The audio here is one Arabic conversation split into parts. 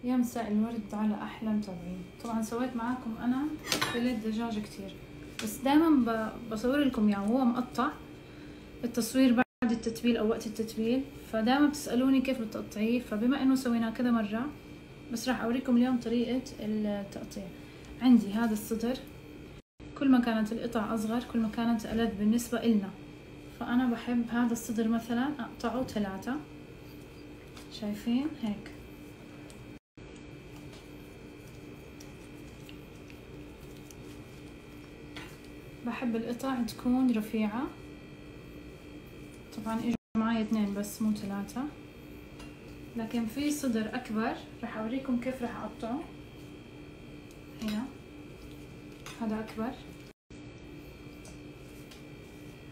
يا مساء الورد على احلى متابعين. طبعا سويت معاكم انا فيليه دجاج كتير، بس دائما بصور لكم يعني وهو مقطع التصوير بعد التتبيل او وقت التتبيل، فدائما بتسالوني كيف بتقطعيه. فبما انه سويناه كذا مره، بس راح اوريكم اليوم طريقه التقطيع. عندي هذا الصدر، كل ما كانت القطع اصغر كل ما كانت ألذ بالنسبه إلنا. فانا بحب هذا الصدر مثلا اقطعه 3، شايفين هيك. بحب القطع تكون رفيعة. طبعا اجوا معي 2 بس مو 3، لكن في صدر اكبر راح اوريكم كيف راح اقطعه. هنا هذا اكبر،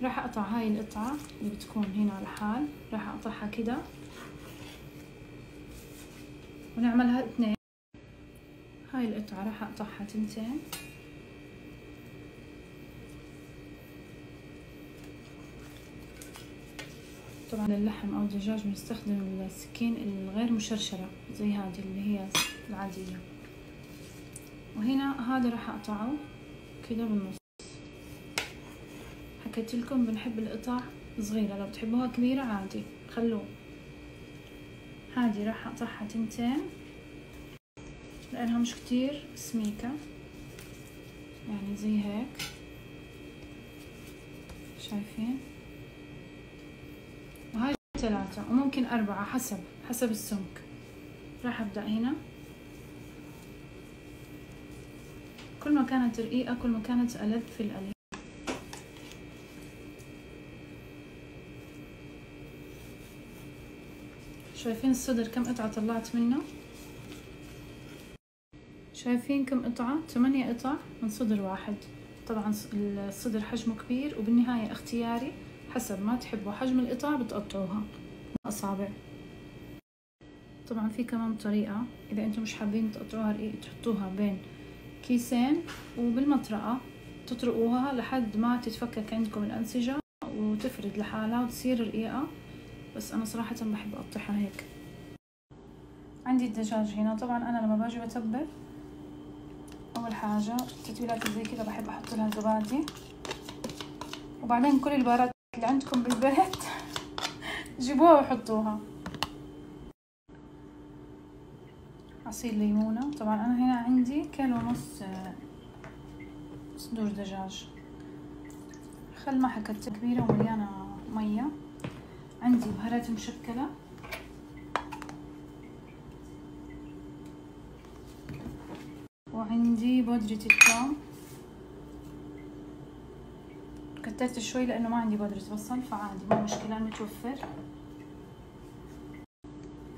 راح اقطع هاي القطعة اللي بتكون هنا على حال، راح اقطعها كده ونعملها 2. هاي القطعة راح اقطعها 2. طبعا اللحم او الدجاج بنستخدم السكين الغير مشرشرة زي هذه اللي هي العادية. وهنا هذا راح اقطعه كده بالنص. حكيت لكم بنحب القطع صغيرة، لو بتحبوها كبيرة عادي خلوه. هذه راح اقطعها 2 لانها مش كتير سميكة، يعني زي هيك شايفين. وهاي 3 وممكن 4 حسب السمك. راح ابدأ هنا، كل ما كانت رقيقة كل ما كانت ألذ في القلي. شايفين الصدر كم قطعة طلعت منه؟ شايفين كم قطعة؟ 8 قطع من صدر واحد. طبعا الصدر حجمه كبير، وبالنهاية اختياري حسب ما تحبوا حجم القطع بتقطعوها أصابع. طبعا في كمان طريقة، إذا أنتم مش حابين تقطعوها رقيق تحطوها بين كيسين وبالمطرقة تطرقوها لحد ما تتفكك عندكم الأنسجة وتفرد لحالها وتصير رقيقة. بس أنا صراحة بحب أقطعها هيك. عندي الدجاج هنا. طبعا أنا لما باجي بتبل، أول حاجة التتبيلات زي كده بحب أحط لها زبادي، وبعدين كل البهارات اللي عندكم بالبيت جيبوها وحطوها. عصير ليمونة. طبعا أنا هنا عندي 1.5 كيلو صدور دجاج. خل ما حكت كبيرة ومليانة مية. عندي بهارات مشكلة، وعندي بودرة الثوم. كترت شوي لأنه ما عندي بودرة بصل، فعادي مو مشكلة متوفر.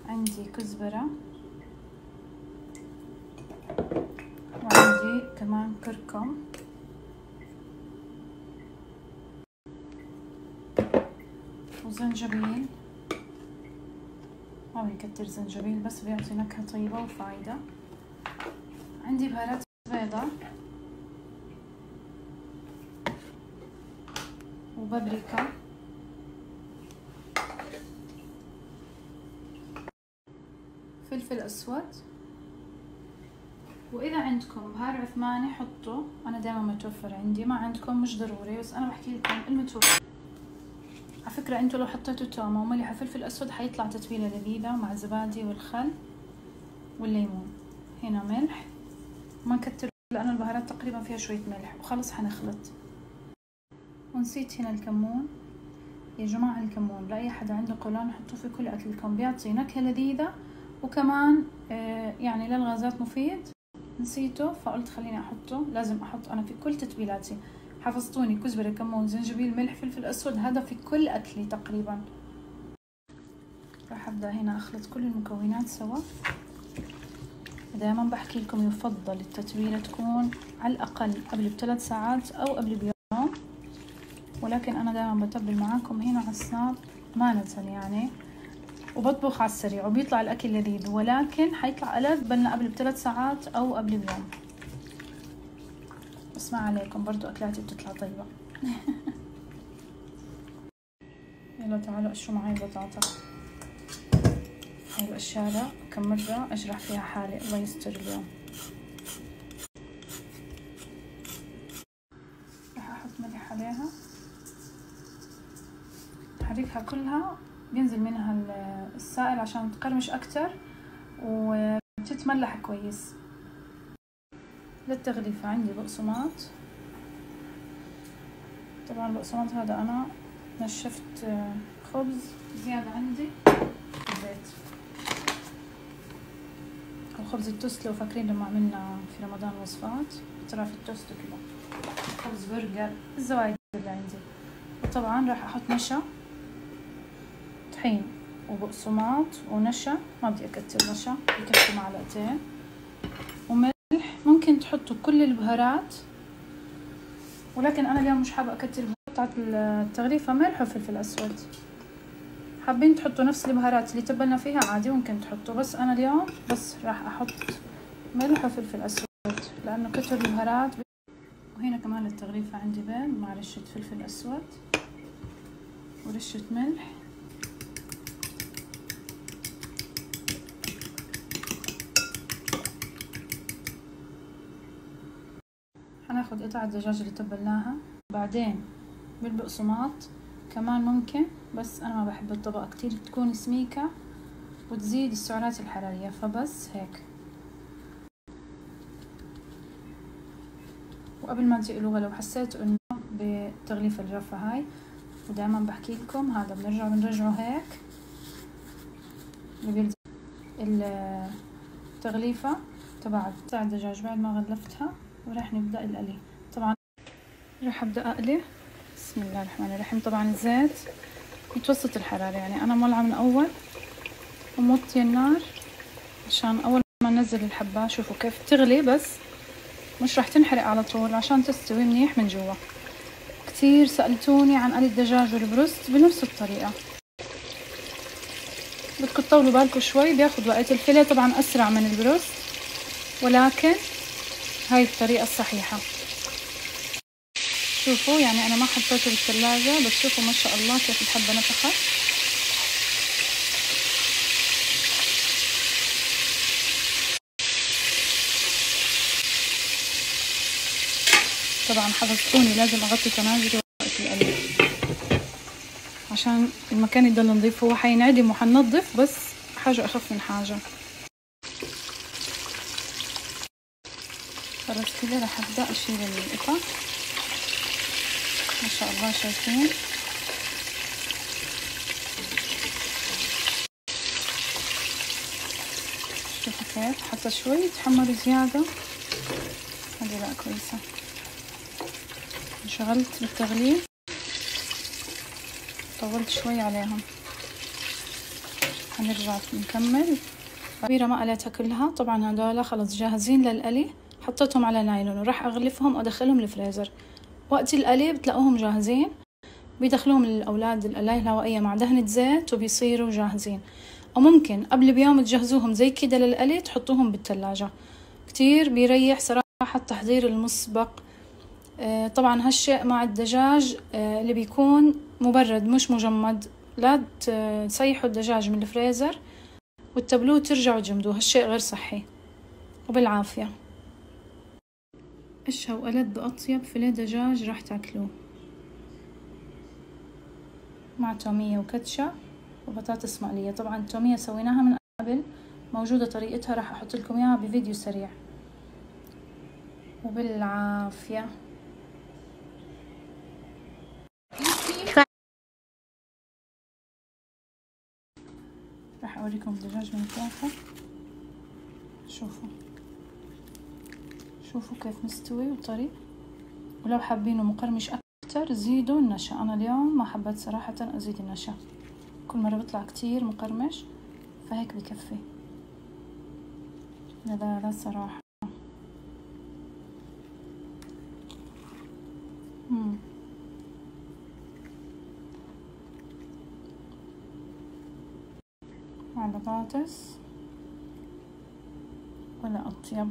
عندي كزبرة، وعندي كمان كركم، وزنجبيل. ما بيكتر زنجبيل بس بيعطي نكهة طيبة وفايدة. عندي بهارات بيضة وبابريكا، فلفل أسود. وإذا عندكم بهار عثماني حطوا، أنا دائما متوفر عندي. ما عندكم مش ضروري، بس أنا بحكي لكم المتوفر. على فكرة انتوا لو حطيتوا تومة وملح وفلفل أسود حيطلع تتبيلة لذيذة مع الزبادي والخل والليمون. هنا ملح، ما نكتر لأن البهارات تقريبا فيها شوية ملح. وخلص حنخلط. ونسيت هنا الكمون. يا جماعة الكمون لأي حدا عنده قولون حطوه في كل أكلكم، بيعطي نكهة لذيذة، وكمان يعني للغازات مفيد. نسيته فقلت خليني أحطه. لازم أحط أنا في كل تتبيلاتي. حفظتوني: كزبرة، كمون، زنجبيل، ملح، فلفل أسود. هذا في كل أكلي تقريبا. راح أبدأ هنا أخلط كل المكونات سوا. دائما بحكي لكم يفضل التتبيلة تكون على الأقل قبل ب3 ساعات أو قبل بيوم، ولكن أنا دائما بتبل معاكم هنا على السناب أمانة يعني، وبطبخ على السريع وبيطلع الأكل لذيذ، ولكن حيطلع ألذ بلنا قبل ب3 ساعات أو قبل بيوم. بس ما عليكم، برضو أكلاتي بتطلع طيبة. يلا تعالوا قشروا معي البطاطا. هاي القشارة كم مرة أجرح فيها حالي، الله يستر اليوم. راح أحط ملح عليها، أحركها كلها بينزل منها السائل عشان تقرمش أكتر وتتملح كويس. للتغليفة عندي بقسماط، طبعا البقسماط هذا أنا نشفت خبز زيادة عندي بالزيت، أو خبز التوست لو فاكرين لما عملنا في رمضان وصفات طرف التوست وكذا، خبز برجر، الزوايد اللي عندي. وطبعا راح أحط نشا، طحين وبقسماط ونشا، ما بدي أكتر نشا، بكفي معلقتين، وملح. ممكن تحطوا كل البهارات، ولكن أنا اليوم مش حابة أكتر بهارات التغليفة، ملح وفلفل أسود. حابين تحطوا نفس البهارات اللي تبلنا فيها عادي ممكن تحطوا، بس أنا اليوم بس راح أحط ملح وفلفل أسود لأنه كتر البهارات. وهنا كمان التغليفة عندي بيض مع رشة فلفل أسود ورشة ملح. هناخد قطع الدجاج اللي تبلناها بعدين بالبقسماط كمان ممكن، بس أنا ما بحب الطبقة كتير تكون سميكة وتزيد السعرات الحرارية، فبس هيك. وقبل ما تقلوها لو حسيتوا انه بتغليف الجافة هاي، ودائما بحكي لكم هذا بنرجعه هيك التغليفة تبع الدجاج بعد ما غلفتها، وراح نبدأ القلي. طبعا راح ابدأ اقلي، بسم الله الرحمن الرحيم. طبعا الزيت متوسط الحرارة، يعني انا مولعة من اول وموطية النار عشان اول ما ننزل الحبة شوفوا كيف تغلي، بس مش راح تنحرق على طول عشان تستوي منيح من جوا. كتير سألتوني عن قلي الدجاج والبروست بنفس الطريقة، بدكم تطولوا بالكم شوي، بياخد وقت. الفيليه طبعا أسرع من البروست، ولكن هاي الطريقة الصحيحة. شوفوا يعني أنا ما حطيته بالثلاجة، بس شوفوا ما شاء الله كيف الحبة نفخت. طبعا حفظتوني لازم أغطي تناجري وقت القلي عشان المكان يضل نظيف. هو حينعدم وحننظف، بس حاجة أخف من حاجة. خلص كده راح أبدأ أشيل القطع. ما شاء الله شايفين شوفوا كيف حتى شوي تحمروا زيادة، هذه لا كويسة. انشغلت بالتغليف، طولت شوي عليهم. هنرجع نكمل. كبيرة ما قليتها كلها، طبعا هدول خلص جاهزين للقلي، حطيتهم على نايلون وراح أغلفهم وأدخلهم الفريزر. وقت القلي بتلاقوهم جاهزين، بيدخلوهم للأولاد القلاية الهوائية مع دهنة زيت وبيصيروا جاهزين. أو ممكن قبل بيوم تجهزوهم زي كده للقلي تحطوهم بالثلاجة، كتير بيريح صراحة التحضير المسبق. طبعا هالشيء مع الدجاج اللي بيكون مبرد مش مجمد، لا تصيحوا الدجاج من الفريزر وتتبلوه ترجعوا تجمدوه، هالشيء غير صحي. وبالعافية. اشهى وألذ أطيب فيليه دجاج راح تاكلوه مع تومية وكاتشب وبطاطس مقلية. طبعا التومية سويناها من قبل، موجودة طريقتها راح أحط لكم إياها بفيديو سريع. وبالعافية. راح أوريكم الدجاج من الداخل. شوفوا كيف مستوي وطري. ولو حابينه مقرمش أكتر زيدوا النشا. أنا اليوم ما حبيت صراحة أزيد النشا، كل مرة بيطلع كتير مقرمش، فهيك بكفي. لا صراحة مع البطاطس ولا أطيب.